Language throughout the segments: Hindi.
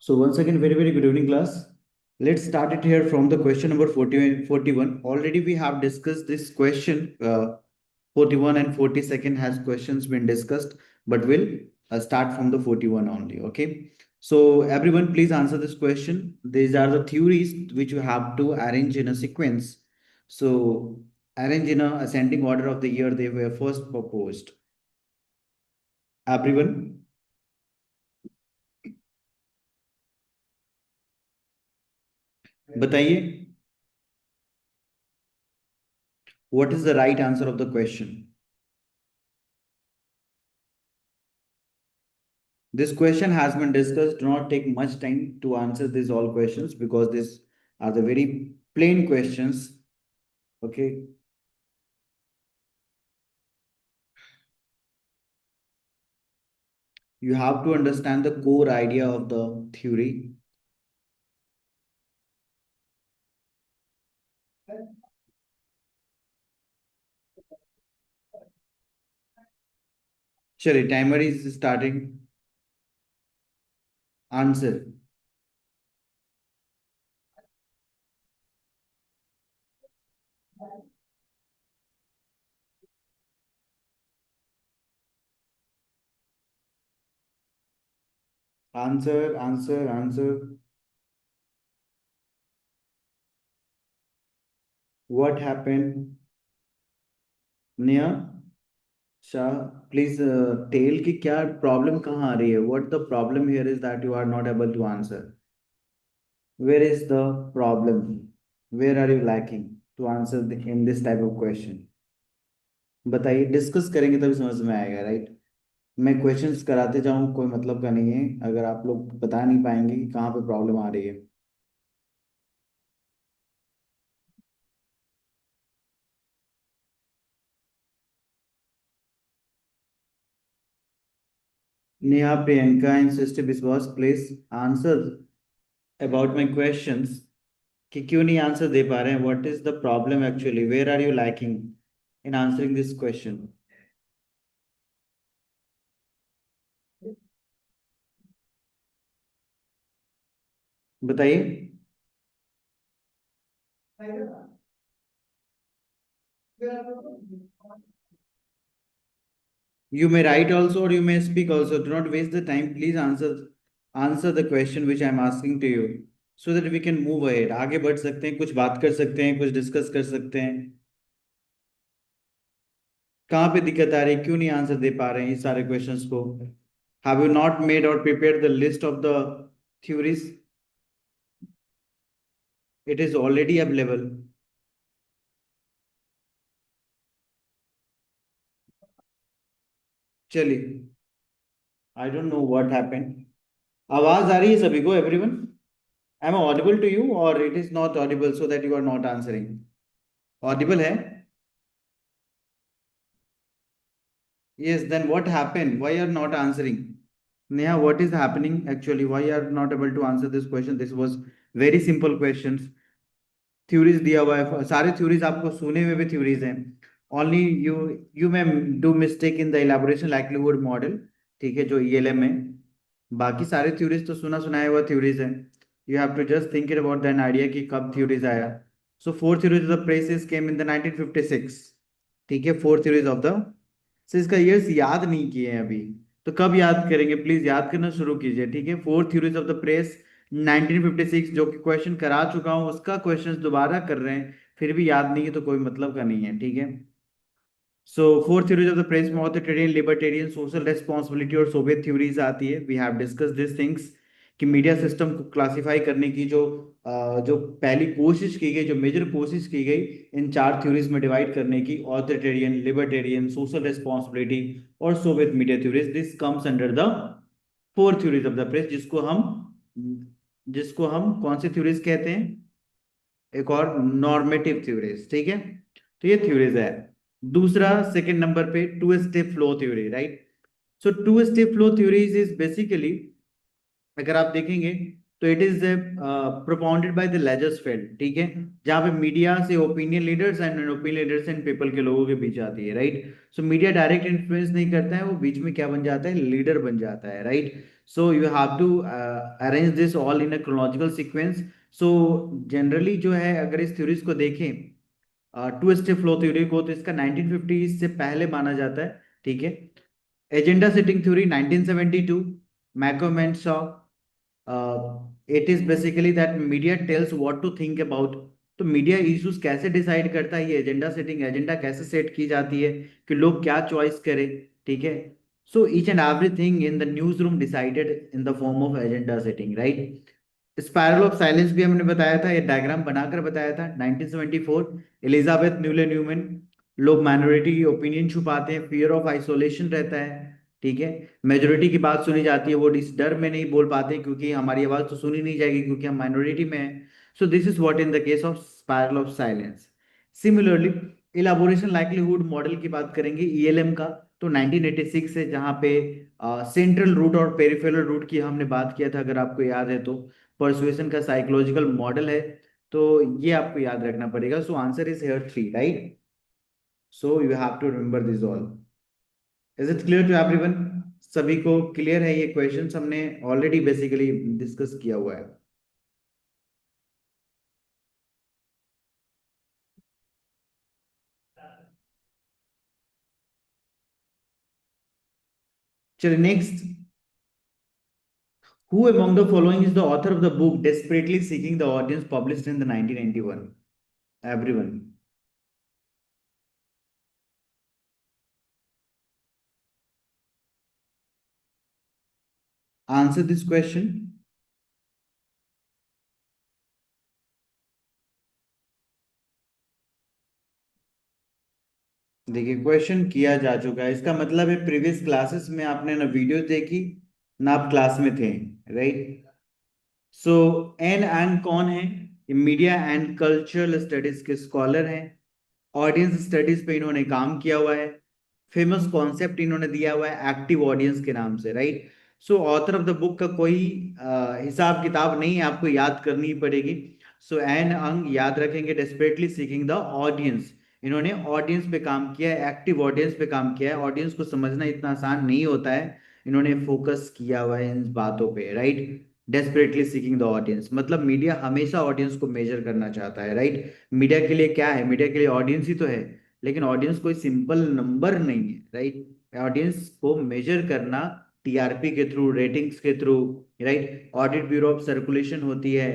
So once again, very, very good evening, class. Let's start it here from the question number 41. Already we have discussed this question. 41 and 42nd has questions been discussed, but we'll start from the 41 only. Okay. So everyone, please answer this question. These are the theories which you have to arrange in a sequence. So arrange in a ascending order of the year they were first proposed. Everyone, बताइए, what is the right answer of the question? This question has been discussed. Do not take much time to answer these all questions because these are the very plain questions. Okay. You have to understand the core idea of the theory. Chale, timer is starting. Answer. Answer, answer, answer. What happened? Neha, Shah, please tell कि क्या problem कहाँ आ रही है? What the problem here is that you are not able to answer. Where is the problem? Where are you lacking to answer in this type of question? बताइए, डिस्कस करेंगे तभी समझ में आएगा, राइट? मैं क्वेश्चंस कराते जाऊं कोई मतलब का नहीं है अगर आप लोग बता नहीं पाएंगे कि कहाँ पे प्रॉब्लम आ रही है। Neha, Priyanka and sister Vishwas, please answer about my questions कि क्यों नहीं आंसर दे पा रहे हैं। What is the problem actually? Where are you lacking in answering this question? बताइए। You may write also or you may speak also. Do not waste the time. Please answer the question which I am asking to you so that we can move ahead. आगे बढ़ सकते हैं, कुछ बात कर सकते हैं, कुछ डिस्कस कर सकते हैं। कहाँ पे दिक्कत आ रही है? क्यों नहीं आंसर दे पा रहे हैं ये सारे क्वेश्चंस को? Have you not made or prepared the list of the theories? It is already available. चलिए, I don't know what happened. आवाज आ रही है सभी को? Everyone? Am I audible to you or it is not audible so that you are not answering? Audible है? Yes, then what happened? Why are not answering? Neha, what is happening actually? Why are not able to answer this question? This was very simple questions. Theories दिया हुआ है, सारे थ्योरीज आपको सुने हुए भी थ्योरीज हैं। Only you may do mistake in the elaboration likelihood model, ठीक है, जो ईएलएम में। बाकी सारे थ्योरीज तो सुना सुनाया हुआ थ्योरीज हैं। You have to just think about than idea कि कब थ्योरीज आया। So four theories of the press came in the 1956, ठीक है, four theories of the. So इसका ईयर्स याद नहीं किए हैं अभी, तो कब याद करेंगे? प्लीज याद करना शुरू कीजिए, ठीक है। Four theories of the press 1956, जो कि क्वेश्चन करा चुका हूं उसका क्वेश्चन दोबारा कर रहे हैं, फिर भी याद नहीं है तो कोई मतलब का नहीं है, ठीक है। So four theories of the press में ऑथोरिटेरियन, लिबर्टेरियन, सोशल रेस्पॉन्सिबिलिटी और सोवियत थ्योरीज आती है। We have discuss this things कि मीडिया सिस्टम को क्लासिफाई करने की जो पहली कोशिश की गई, जो मेजर कोशिश की गई इन चार थ्योरीज में डिवाइड करने की, ऑथोरिटेरियन, लिबर्टेरियन, सोशल रेस्पॉन्सिबिलिटी और Soviet media theories, this comes under the four theories of the press, जिसको हम कौन सी थ्योरीज कहते हैं? एक और नॉर्मेटिव थ्योरीज, ठीक है। तो ये थ्योरीज है। दूसरा, सेकंड नंबर पे two step flow theory, right. So two step flow theories is basically, अगर आप देखेंगे तो it is propounded by the Lazarsfeld, ठीक है, जहाँ पे मीडिया से opinion leaders and opinion leaders and people के लोगों के बीच आती है, right. So media direct influence नहीं करता है, वो बीच में क्या बन जाता है, लीडर बन जाता है, right. So you have to arrange this all in a chronological sequence. So generally जो है, अगर इस थ्योरीज को देखें, टू स्टेप फ्लो थ्योरी को, तो इसका 1950 से पहले माना जाता है, ठीक है। Agenda setting theory 1972, McCombs and Shaw, it is basically that media tells what to think about. तो मीडिया इश्यूज कैसे डिसाइड करता है, ये एजेंडा सेटिंग, एजेंडा कैसे सेट की जाती है कि लोग क्या चॉइस करें, ठीक है। So each and everything in the news room decided in the form of agenda setting, right. Spiral of silence भी हमने बताया था, ये डायग्राम बनाकर बताया था 1974, एलिजाबेथ न्यूले न्यूमैन। लोग माइनॉरिटी की ओपिनियन छुपाते हैं, फियर ऑफ आइसोलेशन रहता है, ठीक है। मेजोरिटी की बात सुनी जाती है, वो इस डर में नहीं बोल पाते क्योंकि हमारी आवाज तो सुनी नहीं जाएगी क्योंकि हम माइनॉरिटी में हैं। So this is what in the case of spiral of silence. Similarly elaboration likelihood model की बात करेंगे, ईएलएम का, तो 1986 है, जहाँ पे सेंट्रल रूट और पेरिफेरल रूट की हमने बात किया था, अगर आपको याद है तो। परसुएशन का साइकोलॉजिकल मॉडल है, तो ये आपको याद रखना पड़ेगा। So answer is here 3, right. So you have to remember this all. Is it clear to everyone? सभी को क्लियर है? ये क्वेश्चंस हमने ऑलरेडी बेसिकली डिस्कस किया हुआ है। चलिए next. Who among the following is the author of the book Desperately Seeking the Audience, published in the 1991? Everyone. Answer this question. देखिए क्वेश्चन किया जा चुका है, इसका मतलब है प्रीवियस क्लासेस में आपने ना वीडियो देखी ना आप क्लास में थे, राइट। सो एन एंग कौन है? ये मीडिया एंड कल्चरल स्टडीज के स्कॉलर हैं। ऑडियंस स्टडीज पे इन्होंने काम किया हुआ है। फेमस कॉन्सेप्ट इन्होंने दिया हुआ है एक्टिव ऑडियंस के नाम से, right. So author of the book का कोई हिसाब किताब नहीं है, आपको याद करनी ही पड़ेगी। सो एन अंग याद रखेंगे, डेस्परेटली सीकिंग द ऑडियंस। इन्होंने ऑडियंस पे काम किया है, एक्टिव ऑडियंस पे काम किया है। ऑडियंस को समझना इतना आसान नहीं होता है, इन्होंने फोकस किया हुआ है इन बातों पे, right. Desperately seeking the audience मतलब मीडिया हमेशा ऑडियंस को मेजर करना चाहता है, राइट। मीडिया के लिए क्या है? मीडिया के लिए ऑडियंस ही तो है, लेकिन ऑडियंस कोई सिंपल नंबर नहीं है, राइट। ऑडियंस को मेजर करना टीआरपी के थ्रू, रेटिंग्स के through, right. Audit bureau of circulation होती है,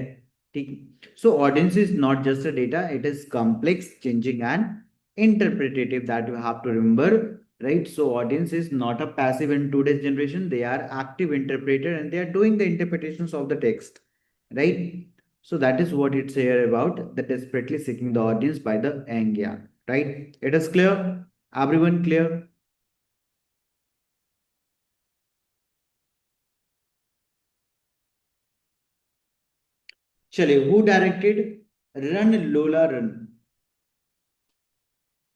ठीक। So audience is not just a data, it is complex, changing and interpretative, that you have to remember, right? So audience is not a passive in today's generation, they are active interpreter and they are doing the interpretations of the text, right? So that is what it's here about, the desperately seeking the audience by the Angya, right? It is clear? Everyone clear? चलिए, who directed रन लोला रन?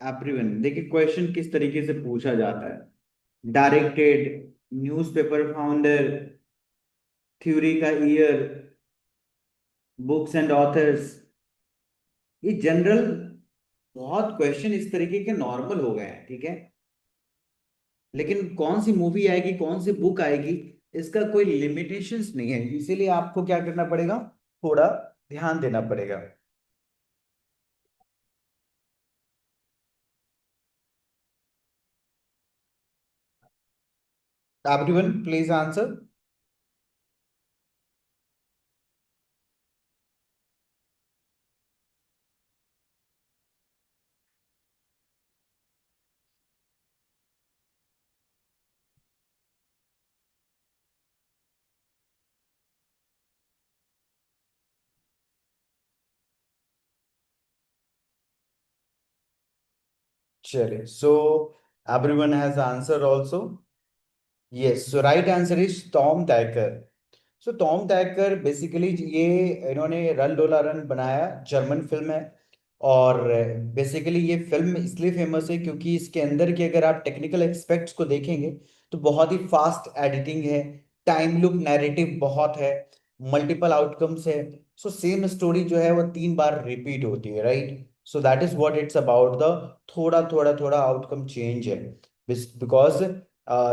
एवरीवन देखिए क्वेश्चन किस तरीके से पूछा जाता है। डायरेक्टेड, न्यूज़पेपर फाउंडर, थ्योरी का ईयर, बुक्स एंड ऑथर्स। ये जनरल बहुत क्वेश्चन इस तरीके के नॉर्मल हो गए हैं, ठीक है। लेकिन कौन सी मूवी आएगी, कौन सी बुक आएगी, इसका कोई लिमिटेशंस नहीं है, इसीलिए आपको क्या करना पड़ेगा, थोड़ा ध्यान देना पड़ेगा। Everyone please answer. चलिए, so everyone has answer also. Yes, so right answer is Tom Tykwer. So Tom Tykwer basically ये, इन्होंने रन डोला रन बनाया, जर्मन फिल्म है। और बेसिकली ये फिल्म इसलिए फेमस है क्योंकि इसके अंदर के अगर आप टेक्निकल एस्पेक्ट्स को देखेंगे तो बहुत ही फास्ट एडिटिंग है, टाइम लूप नैरेटिव बहुत है, मल्टीपल आउटकम्स है, सो सेम स्टोरी जो है वो 3 बार रिपीट होती है, right? So that is what it's about the थोड़ा थोड़ा थोड़ा आउटकम चेंज है, because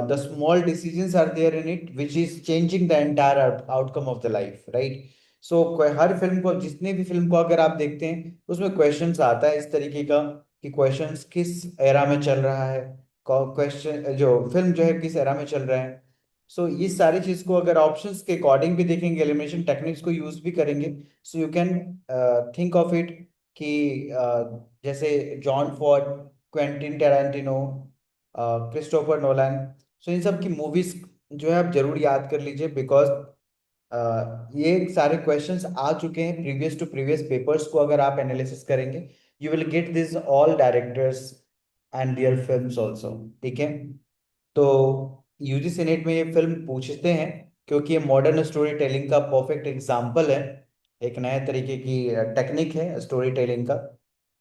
the small decisions are there in it which is changing the entire outcome of the life, right? So हर फिल्म को, जितने भी फिल्म को अगर आप देखते हैं, उसमें क्वेश्चंस आता है इस तरीके का कि क्वेश्चंस किस एरा में चल रहा है, क्वेश्चन जो फिल्म जो है किस एरा में चल रहा है। सो ये सारी चीज को अगर ऑप्शंस के अकॉर्डिंग भी देखेंगे, एलिमिनेशन टेक्निक्स को यूज भी करेंगे, so you can think of it कि जैसे John Ford, Quentin Tarantino, Christopher Nolan, so इन सब की मूवीज जो है आप जरूर याद कर लीजिए, बिकॉज ये सारे क्वेश्चंस आ चुके हैं प्रीवियस टू प्रीवियस पेपर्स को अगर आप एनालिसिस करेंगे, you will get this all directors and their films also, ठीक है? तो यूजीसी नेट में ये फिल्म पूछते हैं क्योंकि ये मॉडर्न स्टोरी टेलिंग का परफेक्ट एग्जाम्पल है, एक नए तरीके की टेक्निक है स्टोरी टेलिंग का,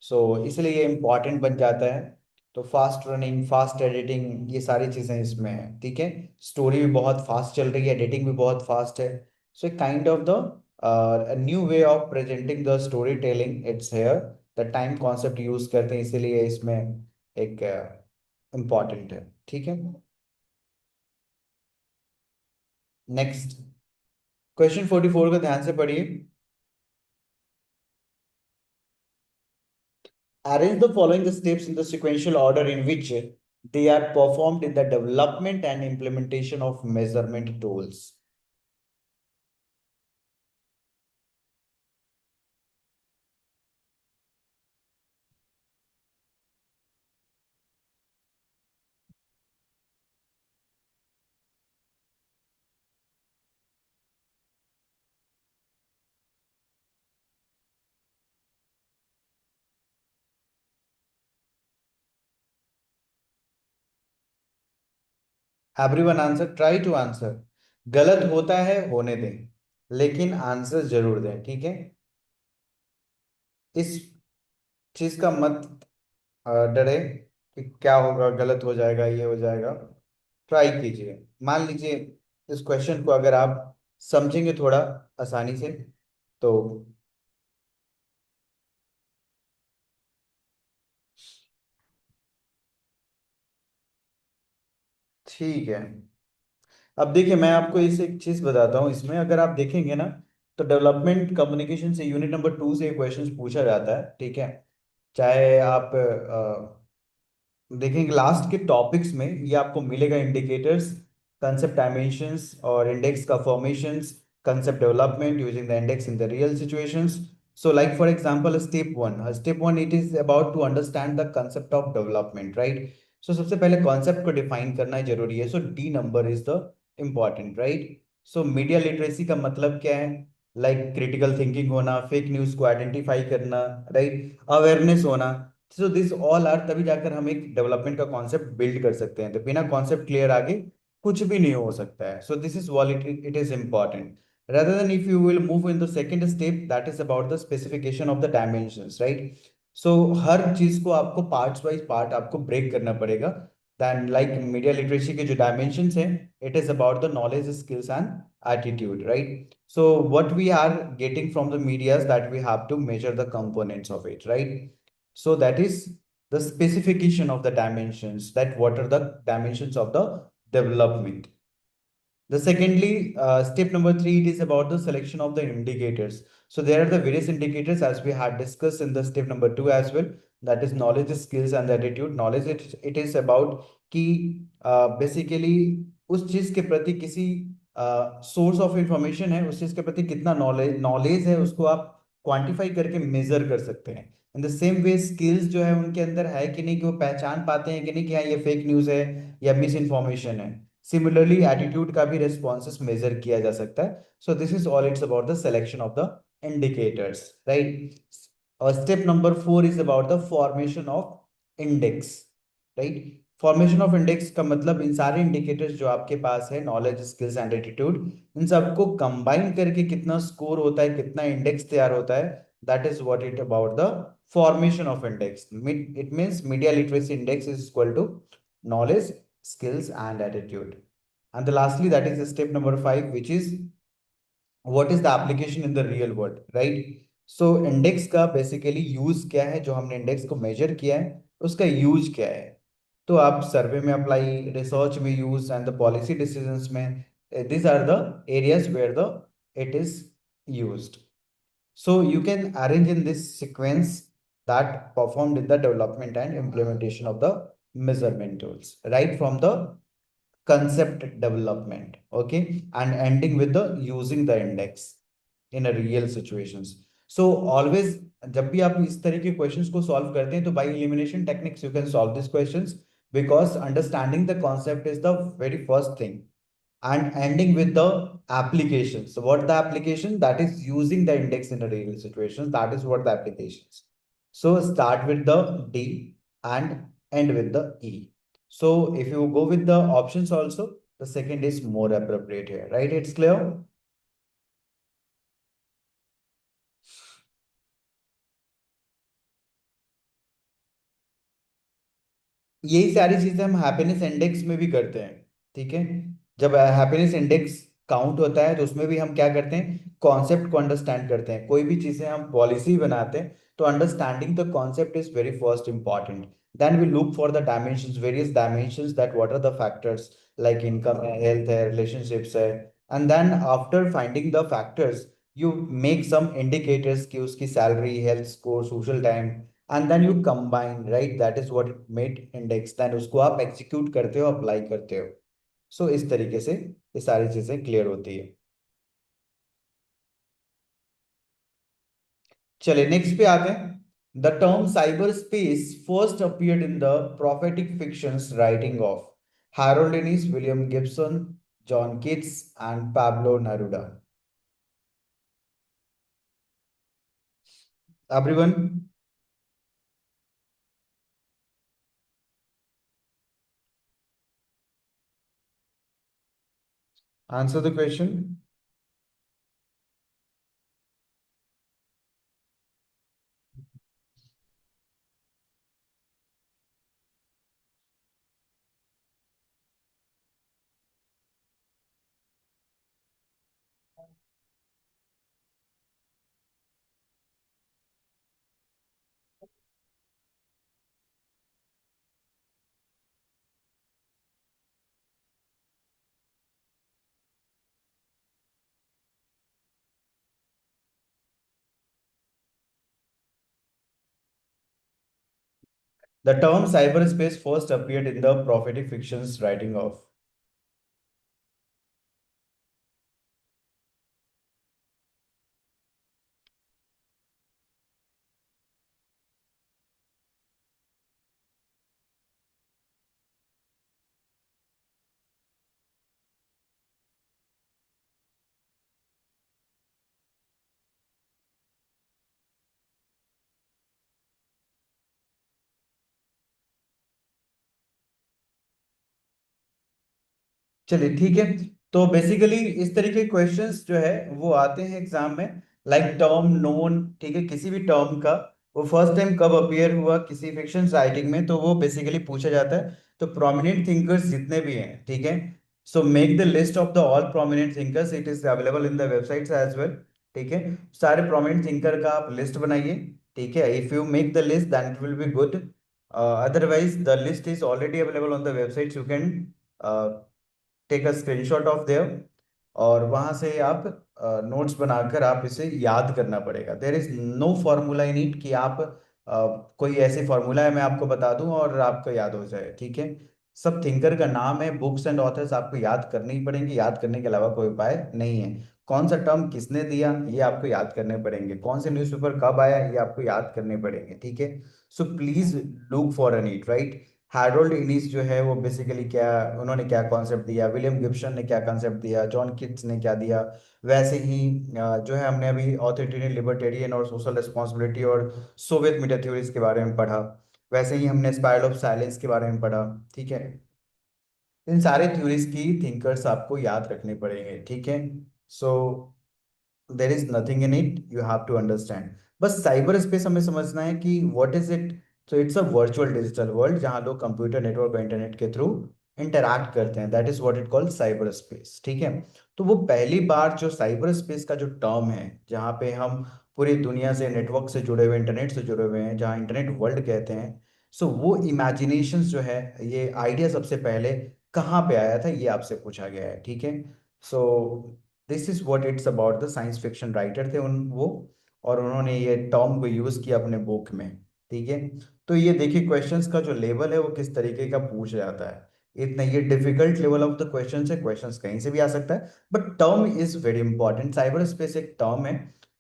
सो इसलिए ये इम्पॉर्टेंट बन जाता है। तो फास्ट रनिंग, फास्ट एडिटिंग, ये सारी चीज़ें इसमें हैं, ठीक है? स्टोरी भी बहुत फास्ट चल रही है, एडिटिंग भी बहुत फास्ट है, so kind of the new way of presenting the story telling it's here, the time concept use करते हैं, इसीलिए इसमें एक इम्पॉर्टेंट है, ठीक है? नेक्स्ट, क्वेश्चन 44 को ध्यान से पढ़िए। Arrange the following steps in the sequential order in which they are performed in the development and implementation of measurement tools. Everyone answer, try to answer. गलत होता है होने दें, लेकिन आंसर जरूर दें, ठीक है? इस चीज का मत डरे कि क्या होगा, गलत हो जाएगा, ये हो जाएगा। ट्राई कीजिए, मान लीजिए इस क्वेश्चन को अगर आप समझेंगे थोड़ा आसानी से, तो ठीक है। अब देखिए, मैं आपको इस एक चीज बताता हूँ, इसमें अगर आप देखेंगे ना, तो डेवलपमेंट कम्युनिकेशन से यूनिट नंबर 2 से क्वेश्चन पूछा जाता है, ठीक है? चाहे आप देखेंगे लास्ट के टॉपिक्स में, ये आपको मिलेगा, इंडिकेटर्स, कंसेप्ट डायमेंशंस और इंडेक्स का formations, concept development using the index in the real situations. So like for example, step one, it is about to understand the concept of development, right? So सबसे पहले कॉन्सेप्ट को डिफाइन करना जरूरी है, so the number is the important, right? So media literacy का मतलब क्या है? लाइक क्रिटिकल थिंकिंग होना, फेक न्यूज को आइडेंटिफाई करना, राइट? अवेयरनेस होना। सो दिस ऑल आर, तभी जाकर हम एक डेवलपमेंट का कॉन्सेप्ट बिल्ड कर सकते हैं, तो बिना कॉन्सेप्ट क्लियर आगे कुछ भी नहीं हो सकता है, so this is wall it is important. rather than if you will move in the second step, that is about the specification of the dimensions, right? So हर चीज को आपको पार्ट्स वाइज पार्ट आपको ब्रेक करना पड़ेगा, देन लाइक मीडिया लिटरेसी के जो डायमेंशंस हैं, it is about the knowledge, skills and attitude, right? So what we are getting from the media is that we have to measure the components of it, right? So that is the specification of the dimensions, that what are the dimensions of the development. The secondly, step number 3, it is about the selection of the indicators. So there are the various indicators as we had discussed in the step number 2 as well. That is knowledge, skills and attitude. Knowledge, it is about कि बेसिकली उस चीज के प्रति किसी सोर्स ऑफ इंफॉर्मेशन है, उस चीज के प्रति कितना नॉलेज है, उसको आप क्वांटिफाई करके मेजर कर सकते हैं। In the same way skills जो है उनके अंदर है कि नहीं, कि वो पहचान पाते हैं कि नहीं कि हाँ ये फेक न्यूज है या मिस इन्फॉर्मेशन है। सिमिलरली एटीट्यूड का भी रिस्पॉन्सेस मेजर किया जा सकता है। So this is all it's about the selection of the indicators, right? और step number 4 is about the formation of index, right? Formation of index का मतलब इन सारे इंडिकेटर्स जो आपके पास है, नॉलेज, स्किल्स एंड एटीट्यूड, इन सबको कंबाइन करके कितना स्कोर होता है, कितना इंडेक्स तैयार होता है, that is what it about the formation of index. It means media literacy index is equal to knowledge, skills and attitude. And the lastly, that is step number 5, which is what is the application in the real world, right? So index का बेसिकली यूज क्या है, जो हमने इंडेक्स को मेजर किया है उसका यूज क्या है? तो आप सर्वे में अप्लाई, रिसर्च में use and the policy decisions में, these are the areas where the it is used. So you can arrange in this sequence that performed in the development and implementation of the measurement tools, right from the concept development, okay, and ending with the using the index in a real situations. So always जब भी आप इस तरह के क्वेश्चंस को सॉल्व करते हैं तो by elimination techniques you can solve these questions, because understanding the concept is the very first thing, and ending with the application. So what the application? That is using the index in a real situations. That is what the applications. So start with the D and end with the E. So if you go with the options also, the second is more appropriate here, right? It's clear. यही सारी चीजें हम हैप्पीनेस इंडेक्स में भी करते हैं, ठीक है? जब हैप्पीनेस इंडेक्स काउंट होता है तो उसमें भी हम क्या करते हैं, कॉन्सेप्ट को अंडरस्टैंड करते हैं। कोई भी चीजें हम पॉलिसी बनाते हैं तो understanding the concept is very first important. Then we look for the dimensions, various dimensions, that what are the factors, like income है, हेल्थ है, रिलेशनशिप्स है। And then after finding the factors you make some indicators कि उसकी salary, health score, social time, and then you combine, right? That is what it made index. देन उसको आप एग्जीक्यूट करते हो, अप्लाई करते हो। सो इस तरीके से ये सारी चीजें क्लियर होती है। चलिए नेक्स्ट पे आते हैं। The term cyber space first appeared in the prophetic fictions writing of Harold Innis, William Gibson, John Keats and Pablo Neruda. Everyone answer the question. The term cyber space first appeared in the prophetic fictions writing of. चलिए ठीक है। तो बेसिकली इस तरीके के क्वेश्चंस जो है वो आते हैं एग्जाम में, लाइक टर्म नोन, ठीक है? किसी भी टर्म का वो फर्स्ट टाइम कब अपीयर हुआ किसी फिक्शन राइटिंग में, तो वो बेसिकली पूछा जाता है। तो प्रोमिनेंट थिंकर्स जितने भी हैं, ठीक है, so make the list of the all prominent thinkers, it is available in the websites as well, ठीक है? सारे प्रोमिनेंट थिंकर का आप लिस्ट बनाइए, ठीक है? If you make the list then it will be good, otherwise the list is already available on the website, you can take a screenshot of there, और वहां से आप नोट्स बनाकर आप इसे याद करना पड़ेगा। There is no formula in it कि आप कोई ऐसी फॉर्मूला है मैं आपको बता दूं और आपको याद हो जाए, ठीक है? सब थिंकर का नाम है, बुक्स एंड ऑथर्स आपको याद करनी ही पड़ेंगी, याद करने के अलावा कोई उपाय नहीं है। कौन सा टर्म किसने दिया ये आपको याद करने पड़ेंगे, कौन से न्यूज़पेपर कब आया ये आपको याद करने पड़ेंगे, ठीक है? So please look for a neat, right? Harold Innis जो है वो बेसिकली क्या, उन्होंने क्या कॉन्सेप्ट दिया, विलियम गिब्सन ने क्या कॉन्सेप्ट दिया, जॉन किट्स ने क्या दिया, वैसे ही जो है हमने अभी ऑथोरिटेरियन, लिबर्टेरियन और सोशल रिस्पॉन्सिबिलिटी और सोवियत मीडिया थ्योरीज के बारे में पढ़ा, वैसे ही हमने स्पाइरल ऑफ साइलेंस के बारे में पढ़ा, ठीक है? इन सारे थ्योरीज की थिंकर्स आपको याद रखने पड़ेंगे, ठीक है? So there is nothing in it, you have to understand. बस साइबर स्पेस हमें समझना है कि व्हाट इज इट। तो it's a virtual digital world जहां लोग कंप्यूटर नेटवर्क और इंटरनेट के थ्रू इंटरैक्ट करते हैं, that is what it called cyber space. ठीक है, तो वो पहली बार जो साइबर स्पेस का जो टर्म है, जहाँ पे हम पूरी दुनिया से, नेटवर्क से जुड़े हुए, इंटरनेट से जुड़े हुए हैं, जहाँ इंटरनेट वर्ल्ड कहते हैं, सो वो इमेजिनेशंस जो है, ये आइडिया सबसे पहले कहाँ पे आया था, ये आपसे पूछा गया है। ठीक है, so this is what it's about the science fiction writer थे उन वो, और उन्होंने ये टर्म को यूज किया अपने बुक में। ठीक है, तो ये देखिए क्वेश्चंस का जो लेवल है वो किस तरीके का पूछ जाता है। इतना ये difficult level of the question है, क्वेश्चंस कहीं से भी आ सकता है, but term is very important. Cyber space एक टर्म है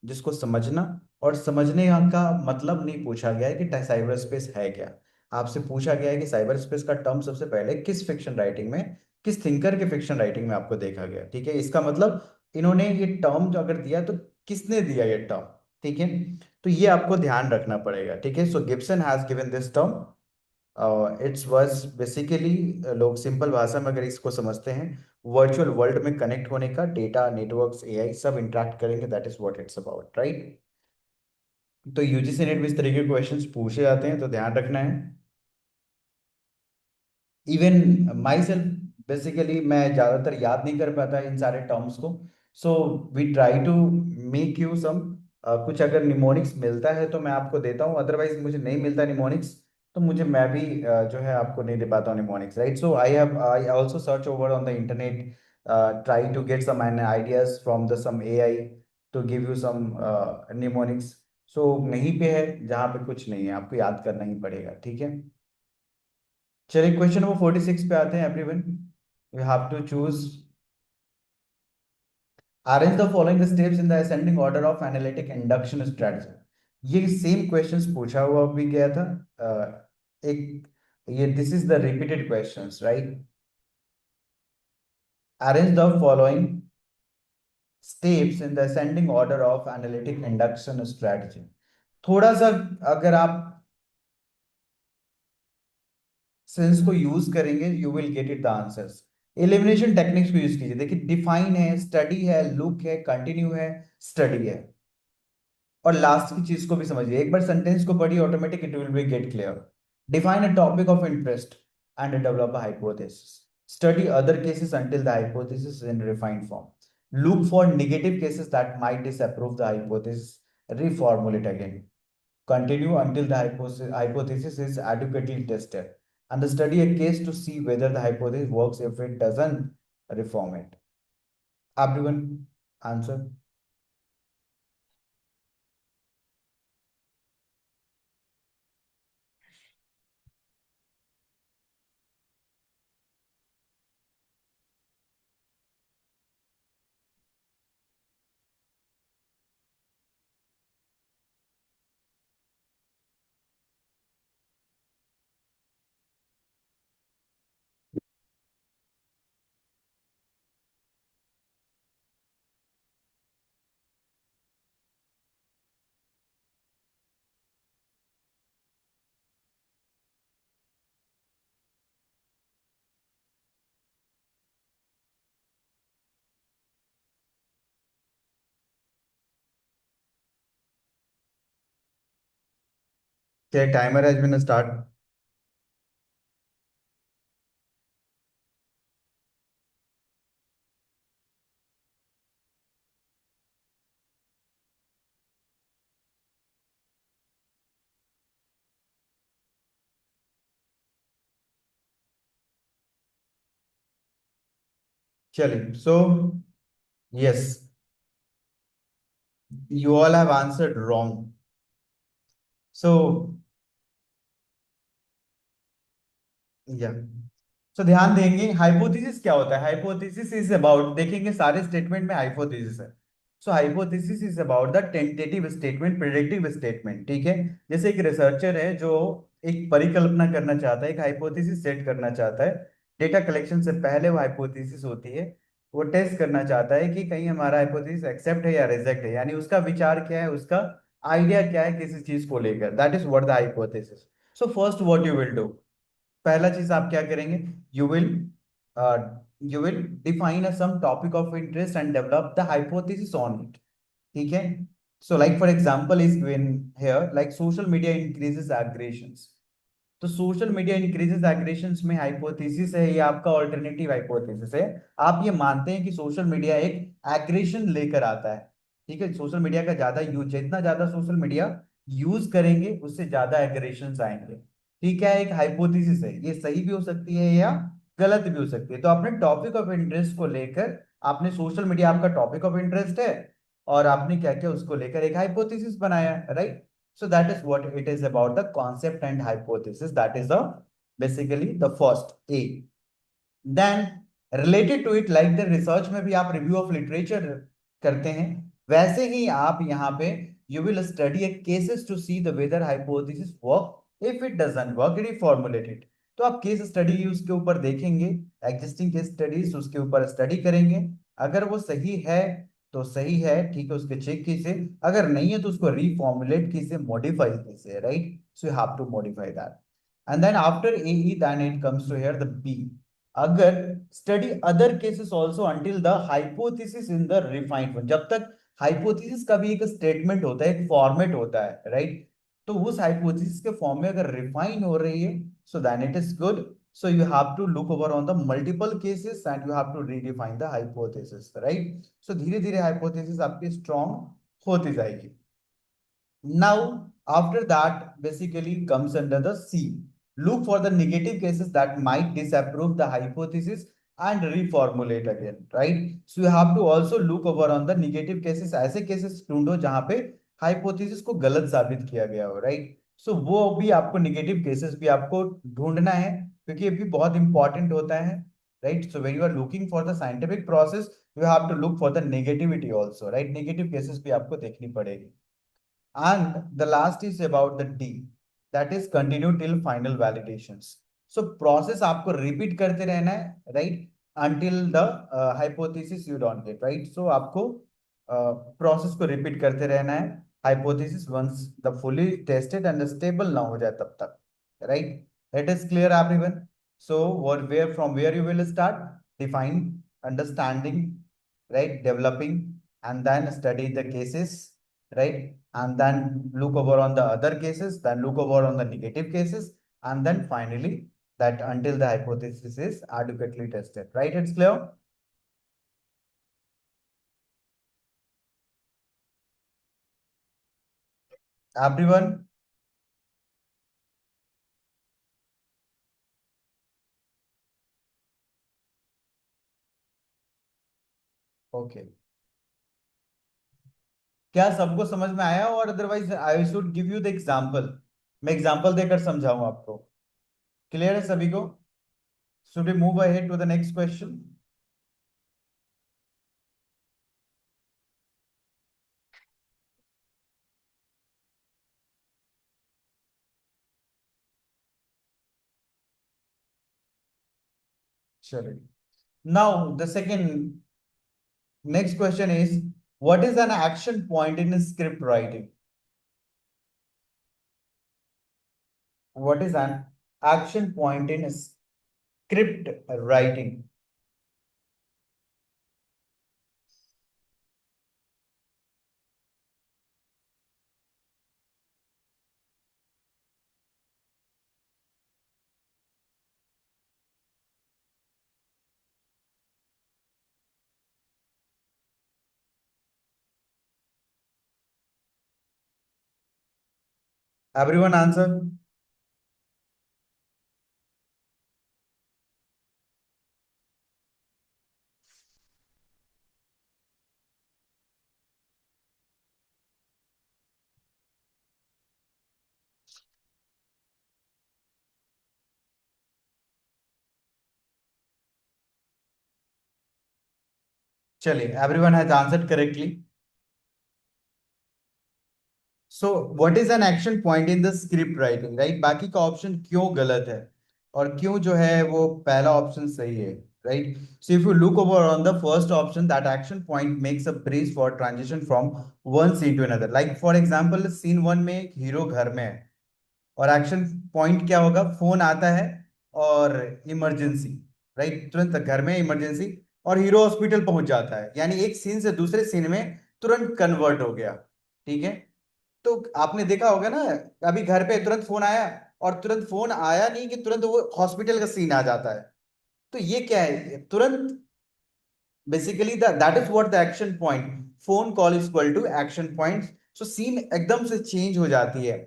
जिसको समझना, और समझने का मतलब नहीं पूछा गया है कि साइबर स्पेस है क्या। आपसे पूछा गया है कि साइबर स्पेस का टर्म सबसे पहले किस फिक्शन राइटिंग में, किस थिंकर के फिक्शन राइटिंग में आपको देखा गया। ठीक है, इसका मतलब इन्होंने ये टर्म जो अगर दिया तो किसने दिया ये टर्म। ठीक है, तो ये आपको ध्यान रखना पड़ेगा। ठीक है, so Gibson has given this term, it's was basically, लोग सिंपल भाषा में अगर इसको समझते हैं, वर्चुअल वर्ल्ड में कनेक्ट होने का, डेटा नेटवर्क्स एआई सब इंटरेक्ट करेंगे, that is what it's about, right. तो यूजीसी नेट में इस तरीके के क्वेश्चंस पूछे जाते हैं, तो ध्यान रखना है। इवन माई सेल्फ, बेसिकली मैं ज़्यादातर याद नहीं कर पाता इन सारे टर्म्स को, so we try to make you some, कुछ अगर निमोनिक्स मिलता है तो मैं आपको देता हूँ, अदरवाइज मुझे नहीं मिलता निमोनिक्स, तो मुझे मैं भी जो है आपको नहीं दे पाता हूँ mnemonics, right. So I also search over on the internet, try to get some ideas from the some AI to give you some mnemonics. So नहीं पे है, जहाँ पे कुछ नहीं है आपको याद करना ही पड़ेगा। ठीक है, चलिए क्वेश्चन नंबर 46 पे आते हैं everyone. You have to choose, arrange the following steps in the ascending order of analytic induction strategy. ये सेम क्वेश्चंस पूछा हुआ भी गया था, एक, ये this is the repeated questions, right. Arrange the following steps in the ascending order of analytic induction strategy. थोड़ा सा अगर आप सेंस को यूज करेंगे, you will get it the answers. Elimination techniques को यूज कीजिए। देखिए, डिफाइन है, स्टडी है, लुक है, कंटिन्यू है, स्टडी है, और लास्ट की चीज को भी समझिए। एक बार सेंटेंस को पढ़िए, automatic it will B get clear. Define a topic of interest and develop a hypothesis. Study other cases until the hypothesis is in refined form. Look for negative cases that might disapprove the hypothesis. Reformulate again. Continue until the hypothesis is adequately tested, and study a case to see whether the hypothesis works. If it doesn't, reform it. Everyone, answer. Okay, timer has been start. चलिए, so yes, you all have answered wrong. So yeah. So ध्यान देंगे, हाइपोथेसिस क्या होता है। हाइपोथेसिस इज अबाउट, देखेंगे सारे स्टेटमेंट में हाइपोथेसिस है। So hypothesis is about the tentative statement, predictive statement. ठीक है, जैसे एक रिसर्चर है जो एक परिकल्पना करना चाहता है, एक हाइपोथेसिस सेट करना चाहता है। डेटा कलेक्शन से पहले वो हाइपोथेसिस होती है, वो टेस्ट करना चाहता है कि कहीं हमारा हाइपोथेसिस एक्सेप्ट है या रिजेक्ट है, यानी उसका विचार क्या है, उसका आइडिया क्या है किसी चीज को लेकर, that is what the hypothesis. So first what you will do, पहला चीज आप क्या करेंगे, you will you will define a some topic of interest and develop the hypothesis on it. ठीक है, so like for example is given here, like social media increases aggressions. तो सोशल मीडिया इंक्रीजेस एग्रेशंस में हाइपोथेसिस है, ये आपका ऑल्टरनेटिव हाइपोथेसिस है। आप ये मानते हैं कि सोशल मीडिया एक एग्रेशन लेकर आता है, ठीक है। सोशल मीडिया का ज्यादा यूज, जितना ज्यादा सोशल मीडिया यूज करेंगे उससे ज्यादा एग्रेशंस आएंगे, ठीक है। एक हाइपोथेसिस है, ये सही भी हो सकती है या गलत भी हो सकती है। तो आपने टॉपिक ऑफ इंटरेस्ट को लेकर, आपने सोशल मीडिया आपका टॉपिक ऑफ इंटरेस्ट है, और आपने क्या किया, उसको लेकर एक हाइपोथेसिस बनाया, right. So that is what it is about, the concept and hypothesis. That is the basically the first A. Then related to it, like the research में भी आप review of literature करते हैं, वैसे ही आप यहाँ पे you will study a cases to see the whether hypothesis work. If it doesn't work, reformulate it. तो आप केस स्टडी उसके ऊपर देखेंगे, एग्जिस्टिंग केस स्टडीज उसके ऊपर स्टडी करेंगे। अगर वो सही है तो सही है, ठीक है, उसके चेक कीजिए। अगर नहीं है तो उसको रिफॉर्मुलेट कीजिए, मॉडिफाई कीजिए, right. So you have to modify that. And then after AE, then it comes to here the B. अगर study other cases also until the hypothesis in the refined form, जब तक हाइपोथेसिस का भी एक स्टेटमेंट होता है, एक फॉर्मेट होता है, राइट। तो उस हाइपोथेसिस के फॉर्म में अगर रिफाइन हो रही है, so then it is good. So you have to look over on the multiple cases and you have to redefine the hypothesis, right? So धीरे धीरे hypothesis आपकी strong होती जाएगी। Now, after that, basically comes under the C. Look for the negative cases that might disapprove the hypothesis and reformulate again, right? So you have to also look over on the negative cases. ऐसे cases ढूंढो जहां पे hypothesis को गलत साबित किया गया हो, right? So वो भी आपको negative cases भी आपको ढूंढना है, क्योंकि ये भी बहुत important होता है, right? So when you are looking for the scientific process, you have to look for the negativity also, right? Negative cases भी आपको देखनी पड़ेगी। And the last is about the D, that is continue till final validations. So process आपको repeat करते रहना है, right? Until the hypothesis you don't get, right? So आपको process को repeat करते रहना है, hypothesis once the fully tested and stable ना हो जाए तब तक, right? It is clear everyone? So what, where, from where you will start? Define, understanding, right? Developing, and then study the cases, right? And then look over on the other cases, then look over on the negative cases, and then finally that until the hypothesis is adequately tested, right? It's clear? Everyone? Okay. क्या सबको समझ में आया? और otherwise I should give you the example, मैं एग्जांपल देकर समझाऊं आपको। क्लियर है सभी को? Should we move ahead to the next question? चलिए, now the second next question is, what is an action point in script writing? What is an action point in script writing? Everyone answer. चलिए, everyone has answered correctly. So what is an action point in the script writing, right? बाकी का ऑप्शन क्यों गलत है और क्यों जो है वो पहला ऑप्शन सही है, right? So if you look over on the first option, that action point makes a bridge for transition from one scene to another. Like for example, scene one में एक हीरो घर में है और एक्शन पॉइंट क्या होगा? फोन आता है और इमरजेंसी, राइट? तुरंत घर में इमरजेंसी और हीरो हॉस्पिटल पहुंच जाता है, यानी एक सीन से दूसरे सीन में तुरंत कन्वर्ट हो गया, ठीक है। तो आपने देखा होगा ना, अभी घर पे तुरंत फोन आया, और तुरंत फोन आया नहीं कि तुरंत वो हॉस्पिटल का सीन आ जाता है। तो ये क्या है, तुरंत basically that is what the action point, phone call is equal to action point. So scene एकदम से चेंज हो जाती है।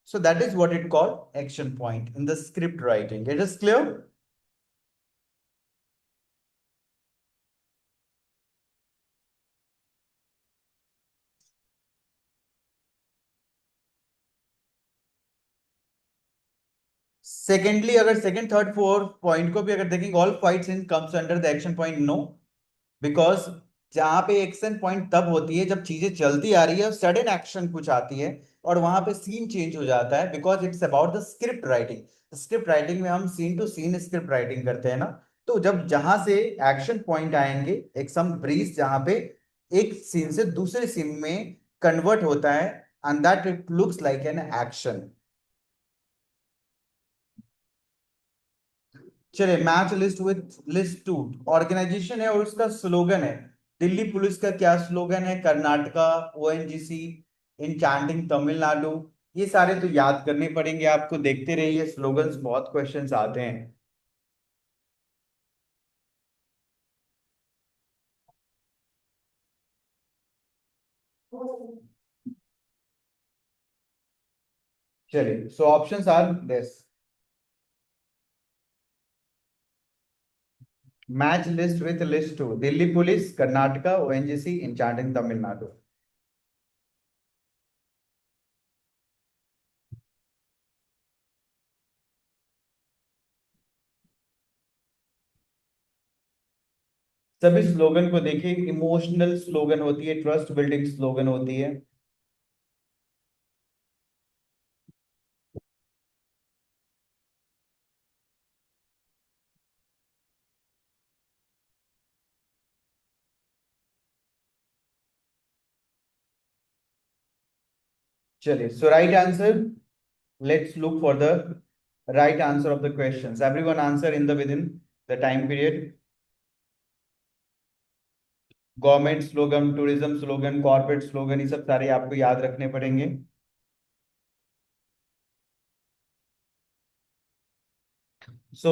So that is what it called action point in the script writing. It is clear? Secondly, अगर सेकंड थर्ड फोर्थ पॉइंट को भी अगर देखेंगे, all five scene comes under the action point, no. Because जहां पे एक्शन पॉइंट तब होती है जब चीजें चलती आ रही है, सडन एक्शन कुछ आती है और वहां पे सीन चेंज हो जाता है, because it's about the script writing. Script writing में हम scene to scene script writing करते हैं ना। तो जब जहां से एक्शन पॉइंट आएंगे, एक सम ब्रीज जहां पे एक सीन से दूसरे सीन में कन्वर्ट होता है, and that it looks like an action. चलिए, match list with list two organisation है और उसका स्लोगन है। दिल्ली पुलिस का क्या स्लोगन है? Karnataka, ONGC, enchanting Tamil Nadu. ये सारे तो याद करने पड़ेंगे आपको, देखते रहिए, स्लोगन्स बहुत क्वेश्चंस आते हैं। चलिए, so options are this. Match list with list two, Delhi police, Karnataka, ONGC, enchanting Tamil Nadu. सभी स्लोगन को देखिए, इमोशनल स्लोगन होती है, ट्रस्ट बिल्डिंग स्लोगन होती है। चलिए, so right answer, let's look for the right answer of the questions. Everyone answer in the within the time period. Government slogan, tourism slogan, corporate slogan, ये सब सारे आपको याद रखने पड़ेंगे। सो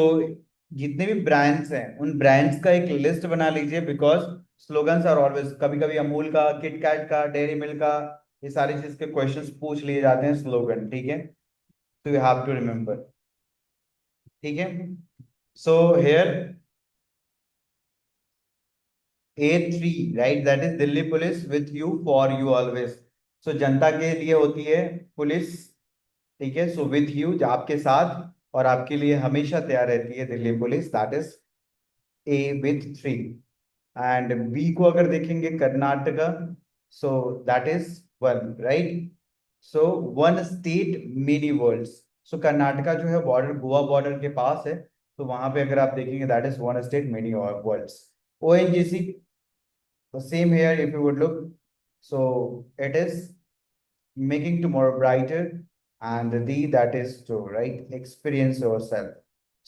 जितने भी ब्रांड्स हैं उन ब्रांड्स का एक लिस्ट बना लीजिए, बिकॉज स्लोगन्स आर ऑलवेज, कभी कभी अमूल का, किटकैट का, डेयरी मिल्क का, ये सारी चीज के क्वेश्चंस पूछ लिए जाते हैं स्लोगन, ठीक है? तो यू हैव टू रिमेम्बर, ठीक है? So here A3, right, that is Delhi police with you for you always. So जनता के लिए होती है पुलिस, ठीक है? सो विथ यू, आपके साथ और आपके लिए हमेशा तैयार रहती है Delhi police, that is A with 3। And B को अगर देखेंगे, Karnataka, so that is 1, right? So one state many worlds. So Karnataka जो है बॉर्डर, गोवा बॉर्डर के पास है, तो वहां पे अगर आप देखेंगे, that is one state many world's. ONGC, so same here if you would look. So it is making tomorrow brighter, and the that is to, right, experience yourself.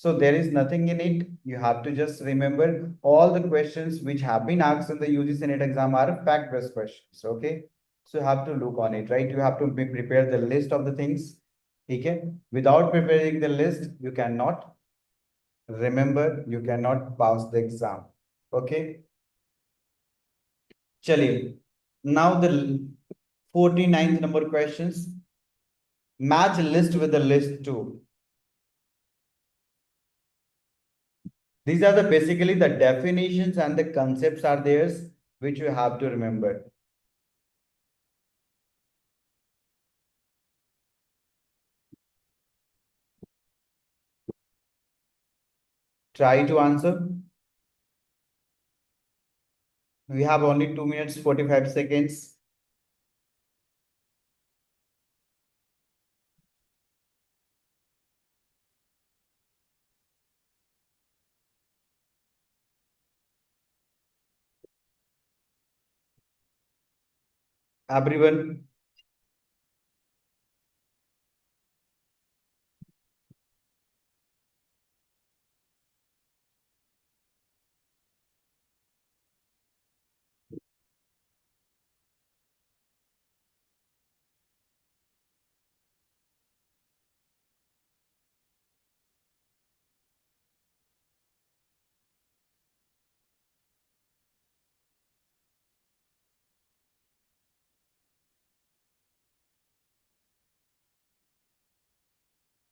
So there is nothing in it. You have to just remember all the questions which have been asked in the UGC NET exam are fact-based questions. Okay. So you have to look on it, right? You have to be prepare the list of the things. Okay. Without preparing the list, you cannot remember, you cannot pass the exam. Okay. चलिए, now the 49th number questions. Match list with the list two. These are the basically the definitions and the concepts are theirs, which you have to remember. Try to answer. We have only 2 minutes 45 seconds. Everyone,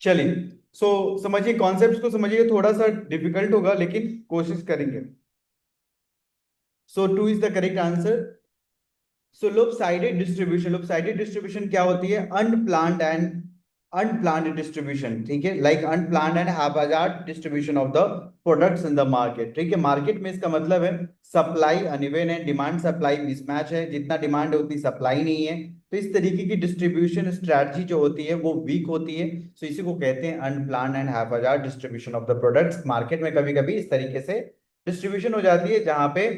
चलिए, सो समझिए, कॉन्सेप्ट्स को समझिए, थोड़ा सा डिफिकल्ट होगा लेकिन कोशिश करेंगे। So 2 is the correct answer. So lopsided distribution क्या होती है? अनप्लान्ड डिस्ट्रीब्यूशन, ठीक है, like unplanned and haphazard distribution of the products in the market, ठीक है। मार्केट में इसका मतलब है सप्लाई अनइवन है, डिमांड सप्लाई मिसमैच है, जितना डिमांड है उतनी सप्लाई नहीं है। तो इस तरीके की डिस्ट्रीब्यूशन स्ट्रैटेजी जो होती है वो वीक होती है। सो इसी को कहते हैं unplanned and haphazard distribution of the products. Market में कभी कभी इस तरीके से डिस्ट्रीब्यूशन हो जाती है, जहां पे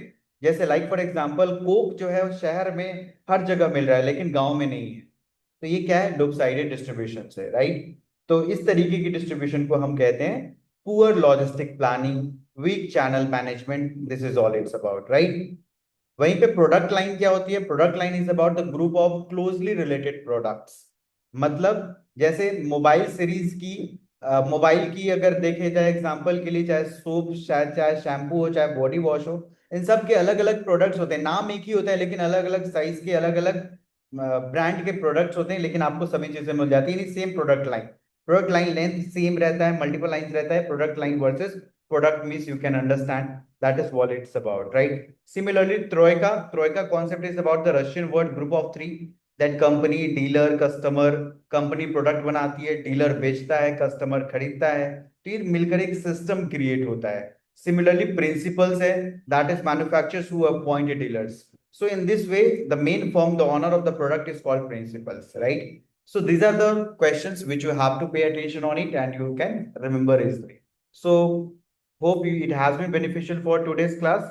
जैसे लाइक फॉर एग्जांपल कोक जो है उस शहर में हर जगह मिल रहा है लेकिन गांव में नहीं है। तो ये क्या है? लॉपसाइडेड डिस्ट्रीब्यूशन से, राइट। तो इस तरीके की डिस्ट्रीब्यूशन को हम कहते हैं poor logistic planning, weak channel management. This is all it's about, right. वहीं पे प्रोडक्ट लाइन क्या होती है? Product line is about the group of closely related products. मतलब जैसे मोबाइल सीरीज की, मोबाइल की अगर देखे जाए एग्जांपल के लिए, चाहे सोप, शायद चाहे शैम्पू हो, चाहे बॉडी वॉश हो, इन सब के अलग अलग प्रोडक्ट्स होते हैं। नाम एक ही होता है लेकिन अलग अलग साइज के, अलग अलग ब्रांड के प्रोडक्ट्स होते हैं, लेकिन आपको सभी चीजें मिल जाती है। Same product line length same रहता है, मल्टीपल लाइन रहता है। Product line versus product means you can understand that is what it's about, right. Similarly, Troika concept is about the Russian word group of three, that company, dealer, customer। Company product बनाती है, डीलर बेचता है, कस्टमर खरीदता है, तो ये मिलकर एक सिस्टम क्रिएट होता है। सिमिलरली प्रिंसिपल्स है, that is manufacturers who appoint dealers. So in this way, the main form, the owner of the product is called principals, right? So these are the questions which you have to pay attention on it and you can remember easily. So hope it has been beneficial for today's class.